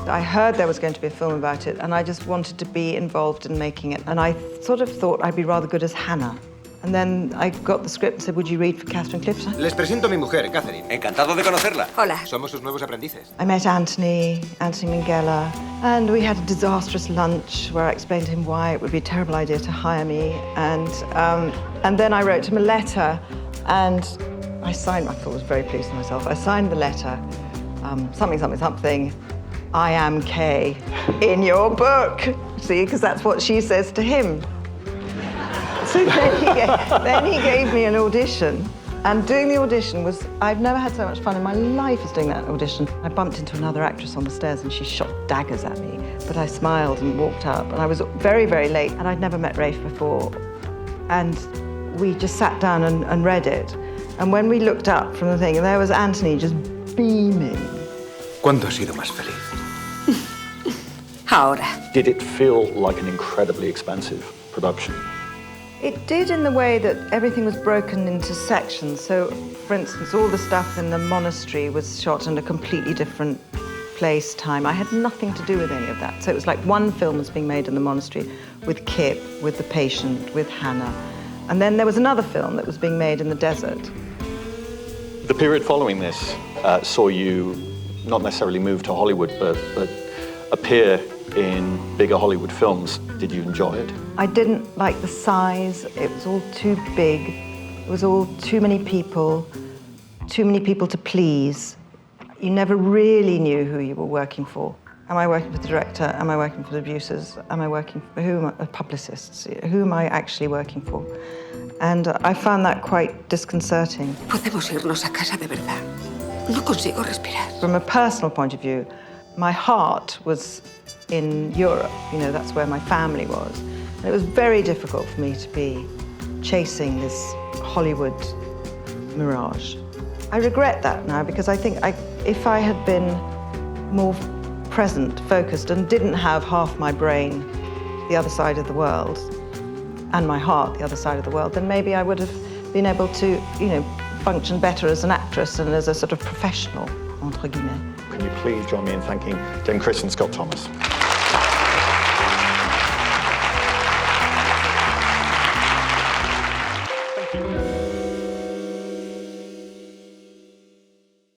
I heard there was going to be a film about it, and I just wanted to be involved in making it. And I sort of thought I'd be rather good as Hannah. And then I got the script and said, would you read for Catherine Clifton? Les presento a mi mujer, Catherine. Encantado de conocerla. Hola. Somos sus nuevos aprendices. I met Anthony Minghella, and we had a disastrous lunch where I explained to him why it would be a terrible idea to hire me. And then I wrote him a letter, and I signed, I thought I was very pleased with myself. I signed the letter, something, I am Kay in your book. See, because that's what she says to him. So then he gave me an audition, and doing the audition was, I've never had so much fun in my life as doing that audition. I bumped into another actress on the stairs and she shot daggers at me, but I smiled and walked up, and I was very, very late, and I'd never met Rafe before. And we just sat down and read it. And when we looked up from the thing, there was Anthony just beaming. ¿Cuándo has sido más feliz? Ahora. Did it feel like an incredibly expensive production? It did, in the way that everything was broken into sections. So, for instance, all the stuff in the monastery was shot in a completely different place, time. I had nothing to do with any of that. So it was like one film was being made in the monastery with Kip, with the patient, with Hannah. And then there was another film that was being made in the desert. The period following this saw you not necessarily move to Hollywood, but appear in bigger Hollywood films. Did you enjoy it? I didn't like the size. It was all too big. It was all too many people to please. You never really knew who you were working for. Am I working for the director? Am I working for the producers? Am I working for who? Publicists? Who am I actually working for? And I found that quite disconcerting. Podemos irnos a casa de verdad. No consigo respirar. From a personal point of view, my heart was in Europe. You know, that's where my family was. And it was very difficult for me to be chasing this Hollywood mirage. I regret that now, because I think if I had been more present, focused, and didn't have half my brain the other side of the world and my heart the other side of the world, then maybe I would have been able to, you know, function better as an actress and as a sort of professional, entre guillemets. Can you please join me in thanking Jane Christian and Scott Thomas?